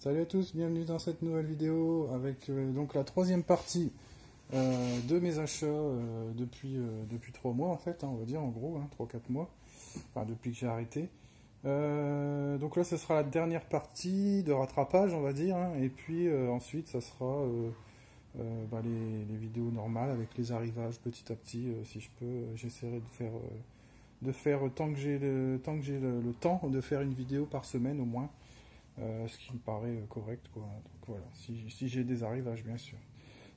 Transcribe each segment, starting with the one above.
Salut à tous, bienvenue dans cette nouvelle vidéo avec donc la troisième partie de mes achats depuis 3 mois en fait, hein, on va dire en gros, 3-4 mois, enfin depuis que j'ai arrêté. Donc là ce sera la dernière partie de rattrapage on va dire, hein, et puis ensuite ça sera les vidéos normales avec les arrivages petit à petit, si je peux, j'essaierai de faire tant que j'ai le temps de faire une vidéo par semaine au moins. Ce qui me paraît correct, quoi. Donc voilà, si j'ai des arrivages, bien sûr.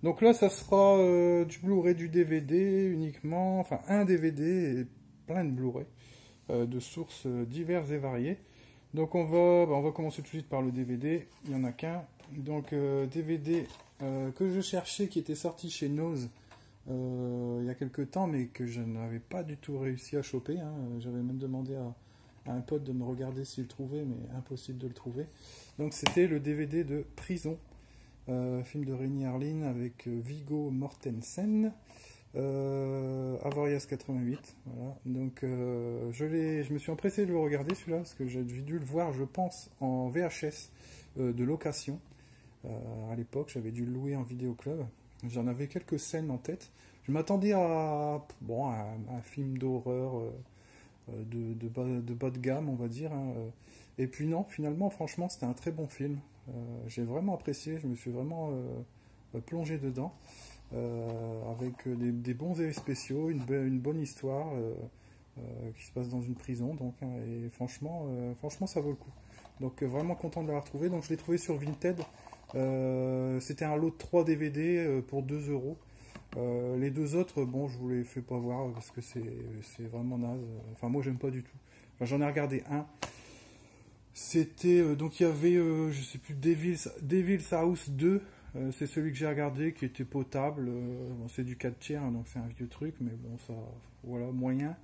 Donc là, ça sera du Blu-ray, du DVD uniquement, enfin un DVD et plein de Blu-ray de sources diverses et variées. Donc on va commencer tout de suite par le DVD, il n'y en a qu'un. Donc DVD que je cherchais, qui était sorti chez Nose il y a quelques temps, mais que je n'avais pas du tout réussi à choper, hein. J'avais même demandé à un pote de me regarder s'il le trouvait, mais impossible de le trouver. Donc c'était le DVD de Prison, film de Renny Harlin avec Viggo Mortensen, Avarias 88. Voilà. Donc je me suis empressé de le regarder celui-là, parce que j'ai dû le voir, je pense, en VHS de location. À l'époque, j'avais dû le louer en vidéoclub. J'en avais quelques scènes en tête. Je m'attendais à un film d'horreur de bas de gamme, on va dire, hein. Et puis non, finalement, franchement, c'était un très bon film. J'ai vraiment apprécié, je me suis vraiment plongé dedans, avec des bons effets spéciaux, une bonne histoire qui se passe dans une prison, donc, hein, et franchement, ça vaut le coup. Donc vraiment content de l'avoir trouvé. Donc je l'ai trouvé sur Vinted. C'était un lot de 3 DVD pour 2 euros. Les deux autres, bon, je vous les fais pas voir parce que c'est vraiment naze. Enfin, moi, j'aime pas du tout. Enfin, j'en ai regardé un. C'était donc il y avait, je sais plus, Devil's House 2. C'est celui que j'ai regardé qui était potable. Bon, c'est du 4 tiers, hein, donc c'est un vieux truc, mais bon, ça, voilà, moyen.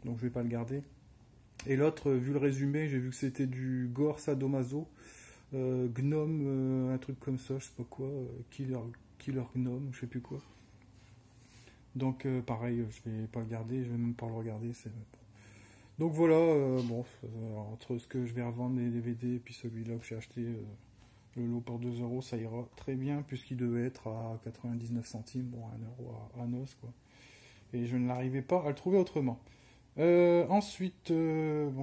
Donc je vais pas le garder. Et l'autre, vu le résumé, j'ai vu que c'était du gore sadomaso, gnome, un truc comme ça, je sais pas quoi, killer gnome, je sais plus quoi. Donc pareil, je vais pas le garder, je vais même pas le regarder. Donc voilà, entre ce que je vais revendre les DVD et puis celui-là que j'ai acheté, le lot pour 2 euros, ça ira très bien puisqu'il devait être à 99 centimes, bon 1 euro à Noz quoi. Et je n'arrivais pas à le trouver autrement. Ensuite,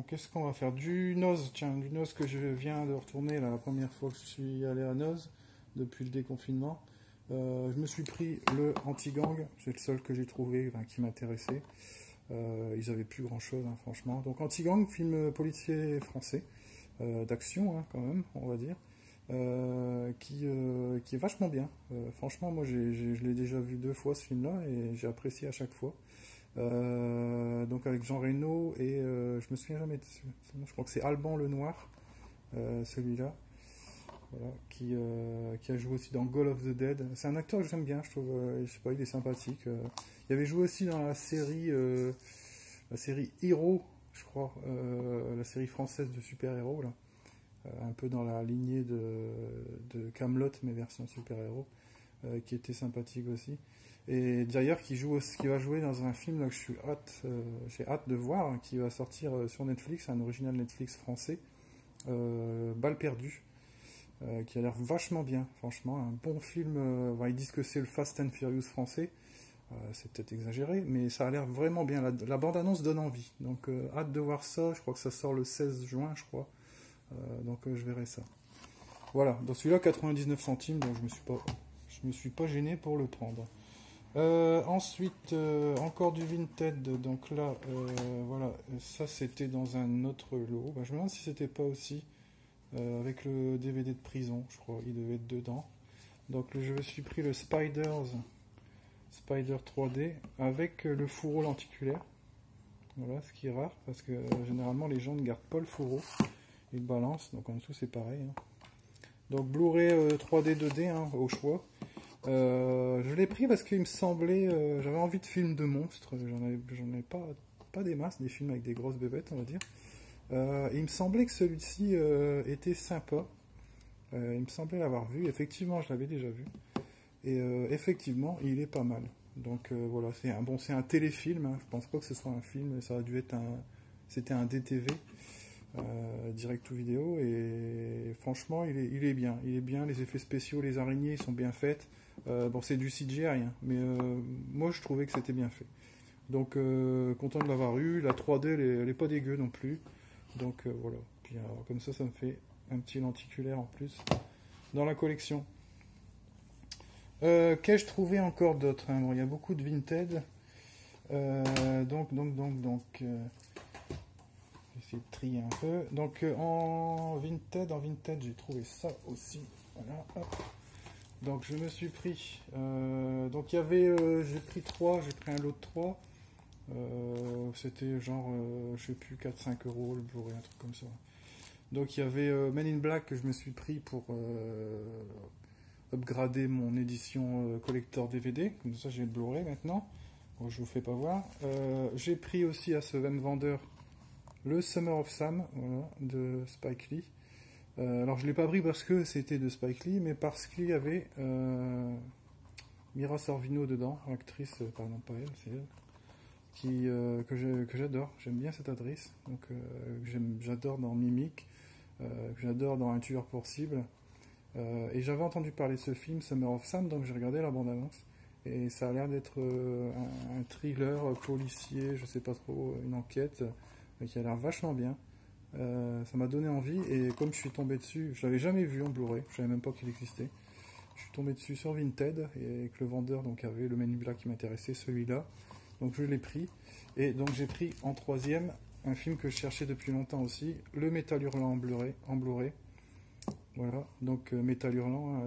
qu'est-ce qu'on va faire? Du Noz, tiens, du Noz que je viens de retourner la première fois que je suis allé à Noz depuis le déconfinement. Je me suis pris le Anti-Gang, c'est le seul que j'ai trouvé, qui m'intéressait. Ils avaient plus grand chose, hein, franchement. Donc Anti-Gang, film policier français, d'action, hein, quand même, on va dire, qui est vachement bien. Franchement, moi je l'ai déjà vu 2 fois ce film-là et j'ai apprécié à chaque fois. Donc avec Jean Reno et je me souviens jamais dessus. Je crois que c'est Alban Lenoir, celui-là. Voilà, qui a joué aussi dans Goal of the Dead. C'est un acteur que j'aime bien, je trouve. Je sais pas, il est sympathique. Il avait joué aussi dans la série Hero, je crois, la série française de super-héros, là. Un peu dans la lignée de Kaamelott, mais version super-héros, qui était sympathique aussi. Et d'ailleurs, qui va jouer dans un film là, que j'ai hâte de voir, hein, qui va sortir sur Netflix, un original Netflix français, Balle perdue. Qui a l'air vachement bien, franchement, un bon film. Ils disent que c'est le Fast and Furious français, c'est peut-être exagéré, mais ça a l'air vraiment bien. La bande-annonce donne envie, donc hâte de voir ça. Je crois que ça sort le 16 juin, je crois, donc je verrai ça. Voilà, dans celui-là 99 centimes, donc je me suis pas gêné pour le prendre. Ensuite, encore du Vinted, donc là, voilà, ça c'était dans un autre lot. Je me demande si c'était pas aussi avec le DVD de Prison, je crois, il devait être dedans. Donc je me suis pris le Spider 3D avec le fourreau lenticulaire. Voilà, ce qui est rare parce que généralement les gens ne gardent pas le fourreau, ils le balancent. Donc en dessous c'est pareil, hein. Donc Blu-ray 3D 2D, hein, au choix. Je l'ai pris parce qu'il me semblait, j'avais envie de films de monstres. J'en ai pas des masses, des films avec des grosses bébêtes, on va dire. Il me semblait que celui-ci était sympa. Il me semblait l'avoir vu. Effectivement, je l'avais déjà vu. Et effectivement, il est pas mal. Donc voilà, c'est un téléfilm, hein. Je pense pas que ce soit un film. Ça a dû être c'était un DTV direct to vidéo, et franchement, il est bien. Il est bien, les effets spéciaux, les araignées sont bien faites. Bon, c'est du CGI, hein, mais moi, je trouvais que c'était bien fait. Donc, content de l'avoir eu. La 3D, elle est pas dégueu non plus. Donc, voilà. Puis, alors, comme ça me fait un petit lenticulaire en plus dans la collection. Qu'ai-je trouvé encore d'autres, hein? Bon, il y a beaucoup de Vinted. Donc, je vais essayer de trier un peu. Donc, en Vinted, j'ai trouvé ça aussi. Voilà, hop. Donc, je me suis pris. Donc, il y avait. J'ai pris 3, j'ai pris un lot de 3. C'était genre, je sais plus, 4-5 euros le Blu-ray, un truc comme ça. Donc, il y avait Men in Black que je me suis pris pour upgrader mon édition collector DVD. Comme ça, j'ai le Blu-ray maintenant. Bon, je vous fais pas voir. J'ai pris aussi à ce même vendeur le Summer of Sam, voilà, de Spike Lee. Alors, je l'ai pas pris parce que c'était de Spike Lee, mais parce qu'il y avait Mira Sorvino dedans, l'actrice, pardon, pas elle, c'est elle, que j'adore. J'aime bien cette actrice. Donc, j'adore dans Mimic, que j'adore dans Un tueur pour cible. Et j'avais entendu parler de ce film, Summer of Sam, donc j'ai regardé la bande-annonce. Et ça a l'air d'être un thriller policier, je sais pas trop, une enquête, qui a l'air vachement bien. Ça m'a donné envie, et comme je suis tombé dessus, je l'avais jamais vu en Blu-ray, je savais même pas qu'il existait. Je suis tombé dessus sur Vinted, et que le vendeur donc avait le Men in Black qui m'intéressait, celui-là. Donc je l'ai pris. Et donc j'ai pris en troisième un film que je cherchais depuis longtemps aussi, Le Métal Hurlant en Blu-ray. Voilà, donc Métal Hurlant,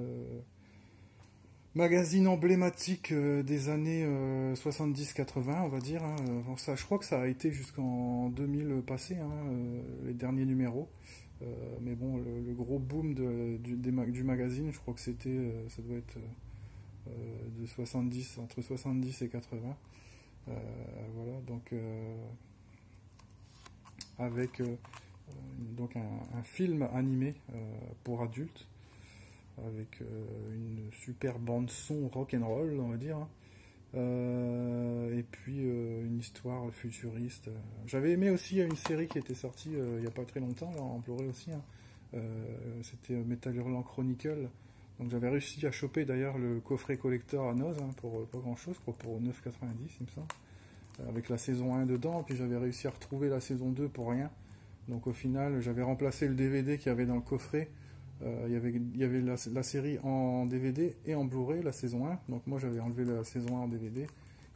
magazine emblématique des années 70-80, on va dire. Hein. Bon, ça, je crois que ça a été jusqu'en 2000 passé, hein, les derniers numéros. Mais bon, le gros boom du magazine, je crois que c'était, ça doit être de 70, entre 70 et 80. Voilà, donc avec donc un film animé pour adultes, avec une super bande son rock and roll, on va dire, hein. Et puis une histoire futuriste. J'avais aimé aussi une série qui était sortie il n'y a pas très longtemps, là, en Blu-ray aussi, hein. C'était Metal Hurlant Chronicle. Donc j'avais réussi à choper d'ailleurs le coffret collector à Noz, hein, pour pas grand chose, pour 9,90 il me semble, avec la saison 1 dedans, et puis j'avais réussi à retrouver la saison 2 pour rien. Donc au final, j'avais remplacé le DVD qu'il y avait dans le coffret. Il y avait la série en DVD et en Blu-ray, la saison 1. Donc moi, j'avais enlevé la saison 1 en DVD,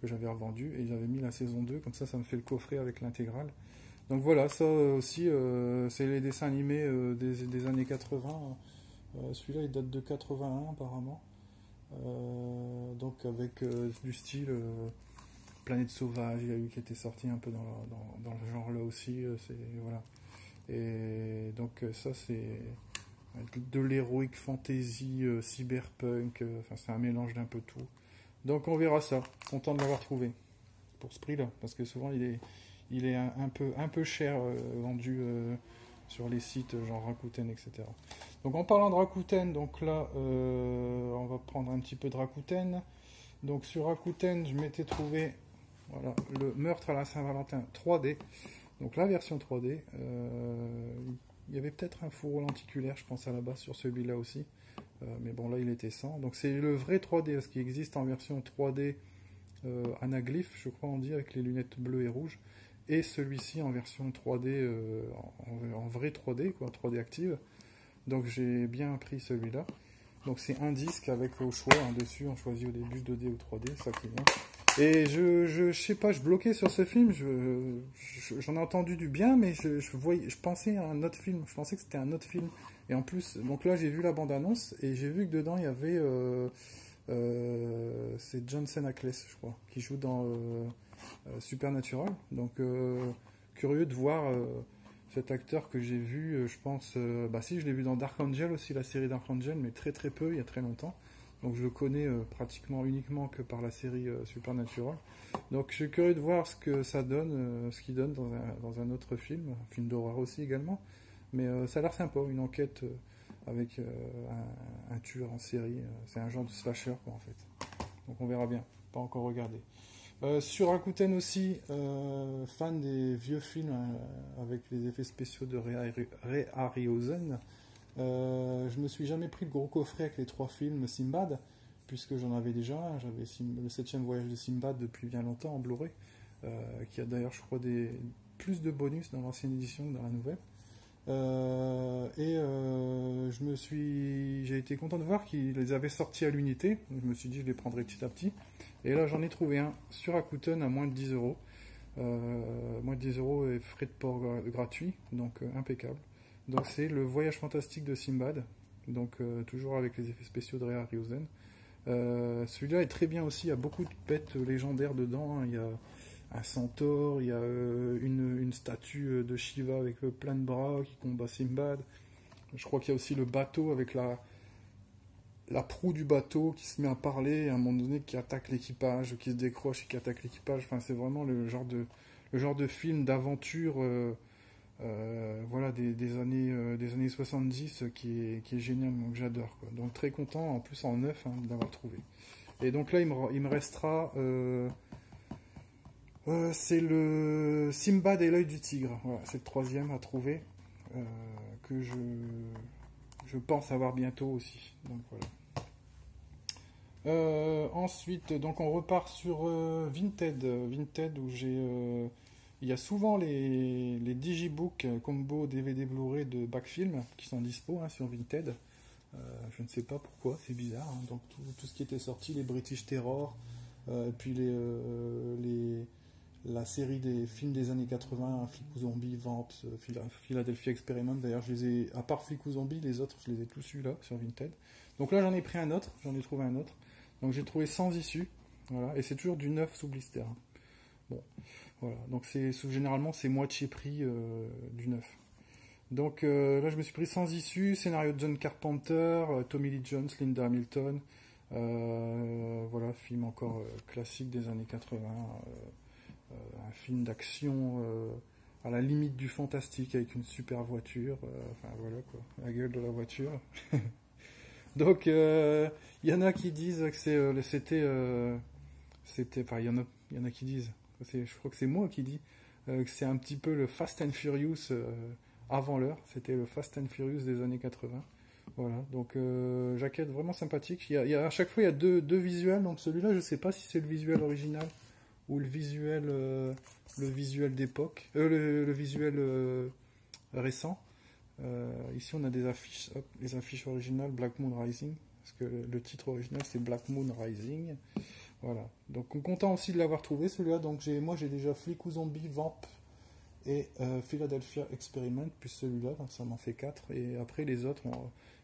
que j'avais revendue, et j'avais mis la saison 2. Comme ça me fait le coffret avec l'intégrale. Donc voilà, ça aussi, c'est les dessins animés des années 80. Celui-là, il date de 81 apparemment. Donc avec du style Planète Sauvage, il y a eu qui était sorti un peu dans le genre là aussi. Voilà. Et donc ça, c'est de l'héroïque fantasy, cyberpunk, enfin c'est un mélange d'un peu tout. Donc on verra ça. Content de l'avoir trouvé pour ce prix-là, parce que souvent il est un peu cher vendu sur les sites genre Rakuten, etc. Donc en parlant de Rakuten, donc là on va prendre un petit peu de Rakuten. Donc sur Rakuten, je m'étais trouvé, voilà, le Meurtre à la Saint-Valentin 3D. Donc la version 3D, il y avait peut-être un fourreau lenticulaire, je pense à la base sur celui-là aussi. Mais bon, là il était sans. Donc c'est le vrai 3D, ce qui existe en version 3D anaglyphe, je crois on dit, avec les lunettes bleues et rouges. Et celui-ci en version 3D, en vrai 3D, quoi, 3D active. Donc j'ai bien pris celui-là. Donc c'est un disque avec au choix, hein, dessus, on choisit au début 2D ou 3D, ça qui est bien. Et je sais pas, je bloquais sur ce film, j'en ai entendu du bien, mais je pensais à un autre film, je pensais que c'était un autre film. Et en plus, donc là j'ai vu la bande-annonce, et j'ai vu que dedans il y avait, c'est Jensen Ackles, je crois, qui joue dans Supernatural. Donc curieux de voir cet acteur que j'ai vu, je pense, bah si, je l'ai vu dans Dark Angel aussi, la série Dark Angel, mais très très peu, il y a très longtemps. Donc je le connais pratiquement uniquement que par la série Supernatural. Donc je suis curieux de voir ce que ça donne, ce qu'il donne dans un autre film, un film d'horreur aussi également. Mais ça a l'air sympa, une enquête avec un tueur en série. C'est un genre de slasher quoi en fait. Donc on verra bien, pas encore regardé. Sur Rakuten aussi, fan des vieux films avec les effets spéciaux de Ray Harryhausen. Je me suis jamais pris le gros coffret avec les 3 films Simbad, puisque j'en avais déjà un. J'avais le 7e voyage de Simbad depuis bien longtemps en Blu-ray, qui a d'ailleurs, je crois, plus de bonus dans l'ancienne édition que dans la nouvelle. J'ai été content de voir qu'ils les avaient sortis à l'unité. Je me suis dit je les prendrai petit à petit. Et là j'en ai trouvé un sur Rakuten à moins de 10 euros. Moins de 10 euros et frais de port gratuits, donc impeccable. Donc c'est le voyage fantastique de Simbad, donc toujours avec les effets spéciaux de Ray Harryhausen. Celui-là est très bien aussi, il y a beaucoup de bêtes légendaires dedans, hein. Il y a un centaure, il y a une statue de Shiva avec plein de bras qui combat Simbad. Je crois qu'il y a aussi le bateau avec la proue du bateau qui se met à parler et à un moment donné qui attaque l'équipage, qui se décroche et qui attaque l'équipage. Enfin, c'est vraiment le genre de film d'aventure voilà, des années 70 qui est génial, donc j'adore, quoi. Donc très content, en plus en neuf, hein, de l'avoir trouvé. Et donc là, il me restera... c'est le Simbad et l'œil du tigre. Voilà, c'est le 3e à trouver, que je pense avoir bientôt aussi. Donc voilà. Ensuite, donc on repart sur Vinted. Vinted où il y a souvent les digibooks combo DVD Blu-ray de Backfilm qui sont dispo, hein, sur Vinted. Je ne sais pas pourquoi, c'est bizarre, hein. Donc tout ce qui était sorti, les British Terror, puis la série des films des années 80, Flic ou Zombie, Vamps, Philadelphia Experiment. D'ailleurs, à part Flic ou Zombie, les autres, je les ai tous eus là sur Vinted. Donc là, j'en ai trouvé un autre. Donc j'ai trouvé 100 issues, voilà, et c'est toujours du neuf sous blister. Bon, voilà, donc généralement c'est moitié prix du neuf. Donc là, je me suis pris 100 issues, scénario de John Carpenter, Tommy Lee Jones, Linda Hamilton. Voilà, film encore classique des années 80. Un film d'action à la limite du fantastique avec une super voiture. Enfin voilà quoi, la gueule de la voiture. Donc il y en a qui disent que c'était. Enfin, il y en a qui disent. Je crois que c'est moi qui dis que c'est un petit peu le Fast and Furious avant l'heure. C'était le Fast and Furious des années 80. Voilà, donc jaquette vraiment sympathique. À chaque fois, il y a deux visuels. Donc celui-là, je sais pas si c'est le visuel original ou le visuel d'époque, le visuel récent. Ici, on a des affiches, hop, les affiches originales Black Moon Rising, parce que le titre original c'est Black Moon Rising. Voilà. Donc, on est content aussi de l'avoir trouvé celui-là. Donc, moi, j'ai déjà Flic ou Zombie, Vamp et Philadelphia Experiment, puis celui-là, donc ça m'en fait 4. Et après, les autres,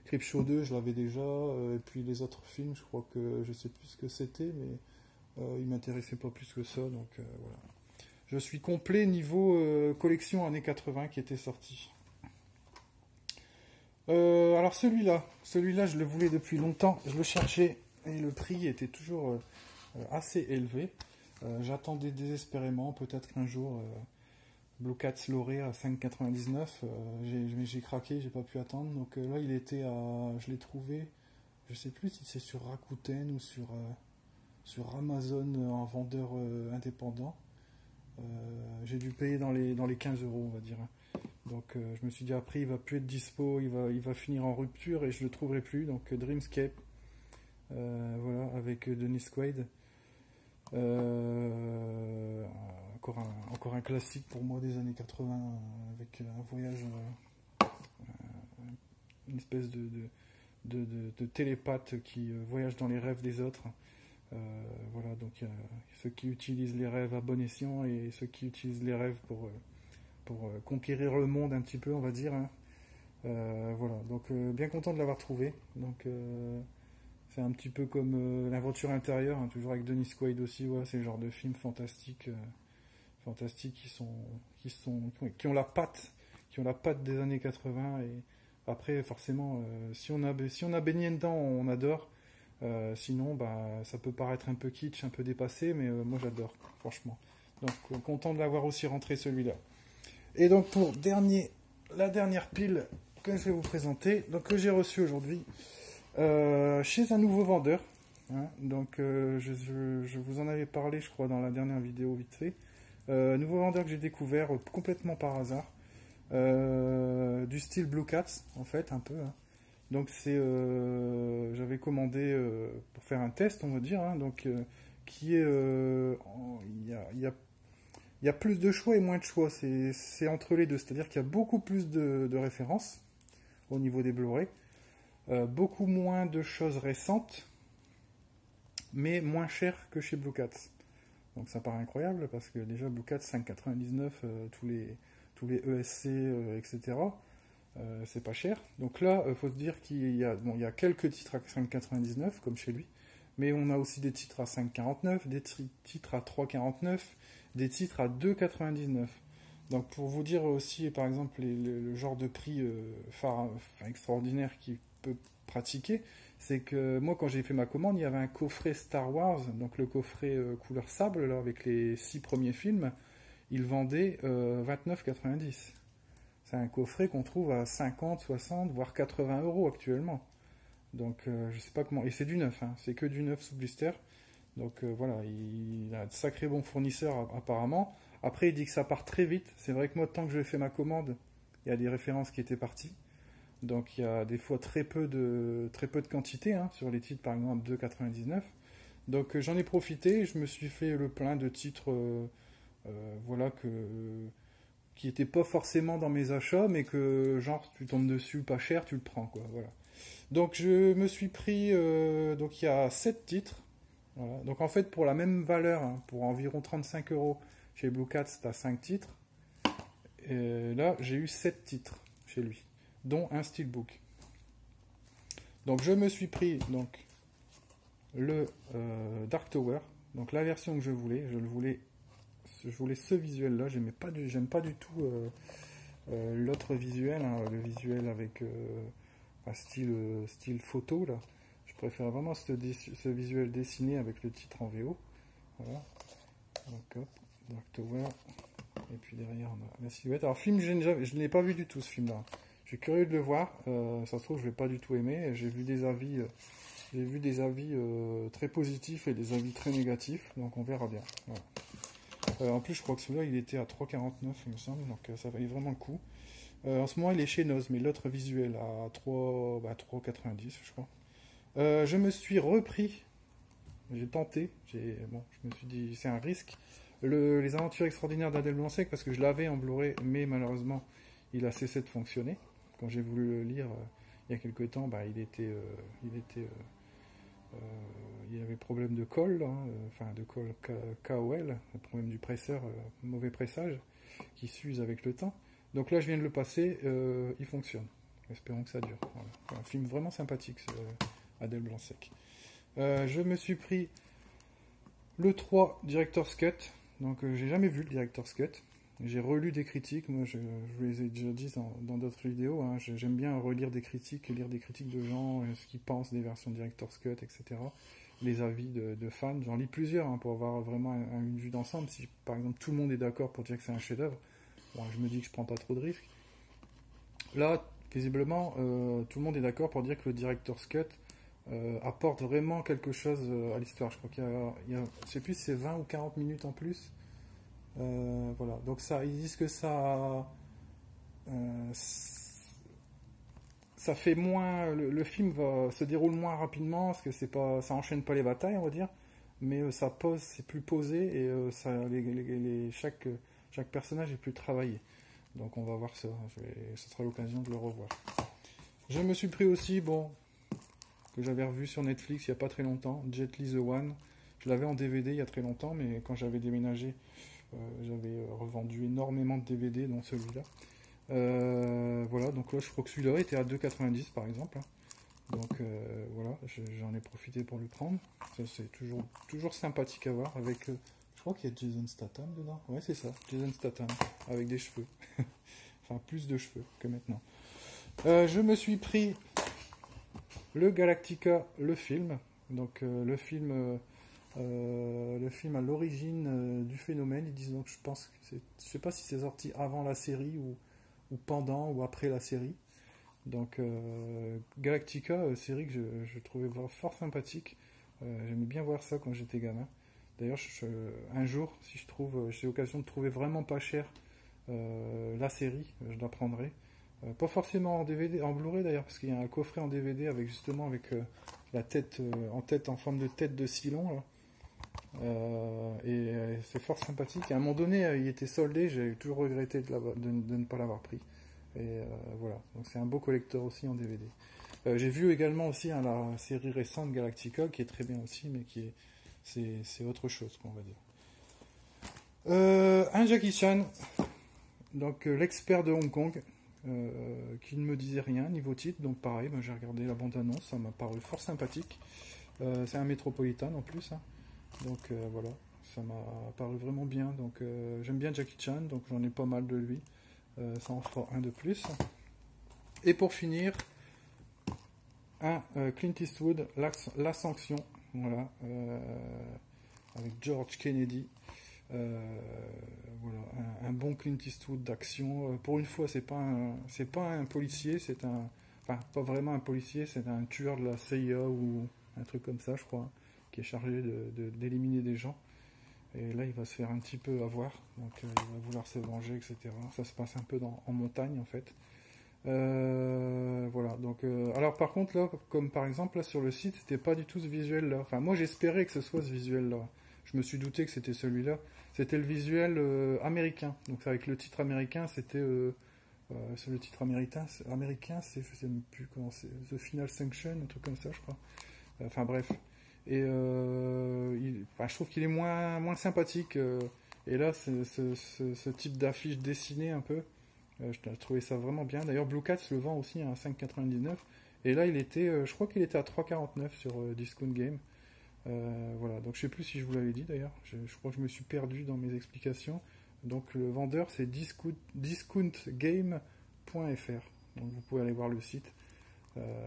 Creepshow 2, je l'avais déjà. Et puis les autres films, je crois que je sais plus ce que c'était, mais il m'intéressait pas plus que ça. Donc, voilà. Je suis complet niveau collection années 80 qui était sorti. Alors celui-là, je le voulais depuis longtemps, je le cherchais et le prix était toujours assez élevé. J'attendais désespérément, peut-être qu'un jour Blue Cats l'aurait à 5,99. J'ai craqué, j'ai pas pu attendre. Donc là, je l'ai trouvé, je sais plus si c'est sur Rakuten ou sur Amazon en vendeur indépendant. J'ai dû payer dans les 15 euros, on va dire. Donc je me suis dit après il va plus être dispo, il va finir en rupture et je le trouverai plus. Donc Dreamscape, voilà, avec Dennis Quaid. Encore un classique pour moi des années 80, avec un voyage, une espèce de télépathe qui voyage dans les rêves des autres. Voilà, donc il y a ceux qui utilisent les rêves à bon escient et ceux qui utilisent les rêves pour conquérir le monde un petit peu, on va dire, hein. Voilà, donc bien content de l'avoir trouvé. Donc c'est un petit peu comme l'aventure intérieure, hein, toujours avec Dennis Quaid aussi. Voilà, c'est le genre de films fantastiques qui ont la patte des années 80. Et après, forcément, si on a baigné dedans, on adore. Sinon, ça peut paraître un peu kitsch, un peu dépassé, mais moi j'adore, franchement. Donc content de l'avoir aussi rentré celui-là. Et donc pour la dernière pile que je vais vous présenter, donc que j'ai reçue aujourd'hui chez un nouveau vendeur. hein. Donc je vous en avais parlé, je crois, dans la dernière vidéo vite fait. Nouveau vendeur que j'ai découvert complètement par hasard. Du style Blue Cats, en fait, un peu, hein. Donc j'avais commandé pour faire un test, on va dire, hein, donc qui est, il y a plus de choix et moins de choix. C'est entre les deux, c'est-à-dire qu'il y a beaucoup plus de références au niveau des Blu-ray, beaucoup moins de choses récentes, mais moins cher que chez Blue Cats. Donc ça paraît incroyable parce que déjà Blue Cats 5,99, tous les ESC, etc. C'est pas cher. Donc là, il faut se dire qu'il y a, bon, il y a quelques titres à 5,99 comme chez lui, mais on a aussi des titres à 5,49, des titres à 3,49, des titres à 2,99. Donc pour vous dire aussi, par exemple, le genre de prix extraordinaire qu'il peut pratiquer, c'est que moi quand j'ai fait ma commande, il y avait un coffret Star Wars, donc le coffret couleur sable, là, avec les 6 premiers films, il vendait 29,90. C'est un coffret qu'on trouve à 50, 60, voire 80 euros actuellement. Donc je sais pas comment. Et c'est du neuf, hein. C'est que du neuf sous blister. Donc voilà, il a de sacrés bons fournisseurs apparemment. Après, il dit que ça part très vite. C'est vrai que moi, tant que j'ai fait ma commande, il y a des références qui étaient parties. Donc il y a des fois très peu de quantité, hein, sur les titres par exemple 2,99. Donc j'en ai profité, je me suis fait le plein de titres voilà, qui n'étaient pas forcément dans mes achats, mais que genre tu tombes dessus pas cher, tu le prends, quoi. Voilà. Donc je me suis pris, donc il y a 7 titres. Voilà. Donc en fait pour la même valeur, hein, pour environ 35 euros chez Blue Cats, tu as 5 titres. Et là j'ai eu 7 titres chez lui, dont un steelbook. Donc je me suis pris donc le Dark Tower, donc la version que je voulais. Je voulais ce visuel là, j'aime pas du tout l'autre visuel, hein, le visuel avec style photo là. Je préfère vraiment ce visuel dessiné avec le titre en VO. Voilà. Donc hop, Dark Tower. Et puis derrière on a la silhouette. Alors film, je ne l'ai pas vu du tout ce film là. Je suis curieux de le voir. Ça se trouve je vais pas du tout aimer. J'ai vu des avis, très positifs et des avis très négatifs. Donc on verra bien. Voilà. En plus, je crois que celui-là, il était à 3,49, il me semble, donc ça valait vraiment le coup. En ce moment, il est chez Noz, mais l'autre visuel à 3,90, je crois. Je me suis repris, j'ai tenté, bon, je me suis dit, c'est un risque. Les aventures extraordinaires d'Adèle Blanc-Sec, parce que je l'avais en Blu-ray, mais malheureusement, il a cessé de fonctionner. Quand j'ai voulu le lire il y a quelques temps, bah, il y avait problème de colle, hein, enfin de colle KOL, le problème du presseur, mauvais pressage, qui s'use avec le temps. Donc là, je viens de le passer, il fonctionne. Espérons que ça dure. Voilà. Un film vraiment sympathique, Adèle Blanc-Sec. Je me suis pris le 3 Director's Cut. Donc j'ai jamais vu le Director's Cut. J'ai relu des critiques, moi je vous les ai déjà dit dans d'autres vidéos, hein. J'aime bien relire des critiques, lire des critiques de gens, ce qu'ils pensent des versions Director's Cut, etc. Les avis de fans, j'en lis plusieurs, hein, pour avoir vraiment une vue d'ensemble. Si par exemple tout le monde est d'accord pour dire que c'est un chef-d'œuvre, bon, je me dis que je prends pas trop de risques. Là, visiblement, tout le monde est d'accord pour dire que le Director's Cut apporte vraiment quelque chose à l'histoire. Je crois qu'il y a je sais plus si c'est 20 ou 40 minutes en plus. Voilà, donc ça, ils disent que ça fait moins, le film se déroule moins rapidement parce que ça enchaîne pas les batailles, on va dire, mais ça pose, c'est plus posé et chaque personnage est plus travaillé. Donc on va voir ça, ce sera l'occasion de le revoir. Je me suis pris aussi, bon, que j'avais revu sur Netflix il n'y a pas très longtemps, Jet Li The One. Je l'avais en DVD il y a très longtemps, mais quand j'avais déménagé, j'avais revendu énormément de DVD, dont celui-là. Voilà, donc là, je crois que celui-là était à 2,90 par exemple. Donc voilà, j'en ai profité pour le prendre. Ça, c'est toujours sympathique à voir. Avec, je crois qu'il y a Jason Statham dedans. Ouais, c'est ça, Jason Statham, avec des cheveux. Enfin, plus de cheveux que maintenant. Je me suis pris le Galactica, le film. Donc le film à l'origine du phénomène. Ils disent donc, je sais pas si c'est sorti avant la série ou pendant ou après la série. Donc Galactica, série que je trouvais fort sympathique. J'aimais bien voir ça quand j'étais gamin. D'ailleurs, un jour, si j'ai l'occasion de trouver vraiment pas cher la série, je la prendrai. Pas forcément en DVD, en Blu-ray d'ailleurs, parce qu'il y a un coffret en DVD avec justement avec la tête en forme de tête de Cylon là. C'est fort sympathique. À un moment donné, il était soldé, j'ai toujours regretté de ne pas l'avoir pris. Voilà, donc c'est un beau collector aussi en DVD. J'ai vu également aussi la série récente Galactica qui est très bien aussi, mais c'est autre chose, on va dire. Un Jackie Chan, donc l'expert de Hong Kong, qui ne me disait rien niveau titre, donc pareil, j'ai regardé la bande-annonce, ça m'a paru fort sympathique. C'est un métropolitain en plus, hein. Donc voilà, ça m'a paru vraiment bien. Donc j'aime bien Jackie Chan, donc j'en ai pas mal de lui. Ça en fera un de plus. Et pour finir, un Clint Eastwood, La Sanction, voilà, avec George Kennedy. Voilà, un bon Clint Eastwood d'action. Pour une fois, c'est pas un policier, enfin pas vraiment un policier, c'est un tueur de la CIA ou un truc comme ça, je crois, qui est chargé d'éliminer des gens. Et là, il va se faire un petit peu avoir, donc il va vouloir se venger, etc. Ça se passe un peu en montagne, en fait. Voilà, donc... alors par contre, là, comme par exemple, là, sur le site, c'était pas du tout ce visuel-là. Enfin, moi, j'espérais que ce soit ce visuel-là. Je me suis douté que c'était celui-là. C'était le visuel américain. Donc avec le titre américain, c'était... c'est le titre américain, je sais même plus comment c'est, The Final Sanction, un truc comme ça, je crois. Enfin bref. Et je trouve qu'il est moins sympathique. Et là, ce type d'affiche dessinée un peu, je trouvais ça vraiment bien. D'ailleurs, Blue Cat le vend aussi à 5,99. Et là, je crois qu'il était à 3,49 sur Discount Game. Voilà, donc je sais plus si je vous l'avais dit d'ailleurs. Je crois que je me suis perdu dans mes explications. Donc le vendeur, c'est discountgame.fr. Donc vous pouvez aller voir le site.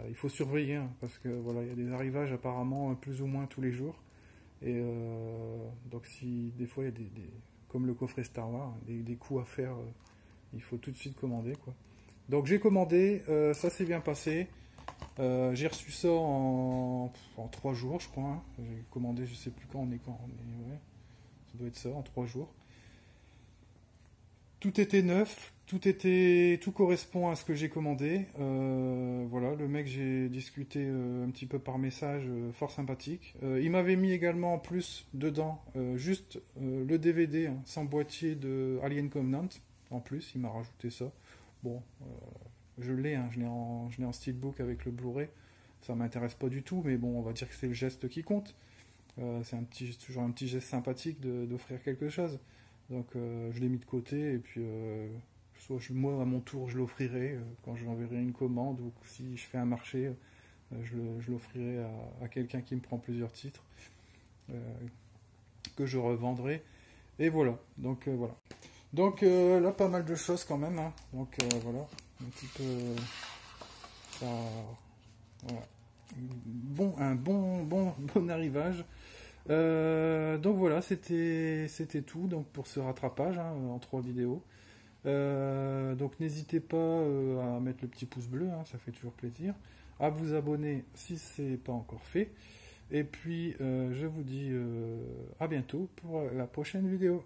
Il faut surveiller, hein, parce que voilà, il y a des arrivages apparemment plus ou moins tous les jours. Et donc si des fois il y a comme le coffret Star Wars, hein, des coups à faire, il faut tout de suite commander, quoi. Donc j'ai commandé, ça s'est bien passé. J'ai reçu ça en 3 jours, je crois, hein. J'ai commandé, je sais plus quand, ouais, ça doit être ça, en 3 jours. Tout était neuf, tout correspond à ce que j'ai commandé. Voilà, le mec, j'ai discuté un petit peu par message, fort sympathique. Il m'avait mis également en plus dedans juste le DVD, hein, sans boîtier de Alien Covenant. En plus, il m'a rajouté ça. Bon, je l'ai, hein, je l'ai en steelbook avec le Blu-ray. Ça m'intéresse pas du tout, mais bon, on va dire que c'est le geste qui compte. C'est toujours un petit geste sympathique d'offrir quelque chose. Donc je l'ai mis de côté et puis soit moi à mon tour je l'offrirai quand je l'enverrai une commande ou si je fais un marché, je l'offrirai à quelqu'un qui me prend plusieurs titres que je revendrai. Et voilà, donc voilà. Donc là pas mal de choses quand même, hein. Donc voilà, un petit peu ça, voilà. Un bon arrivage. Donc voilà, c'était tout donc pour ce rattrapage, hein, en 3 vidéos. Donc n'hésitez pas à mettre le petit pouce bleu, hein, ça fait toujours plaisir. À vous abonner si c'est pas encore fait. Et puis je vous dis à bientôt pour la prochaine vidéo.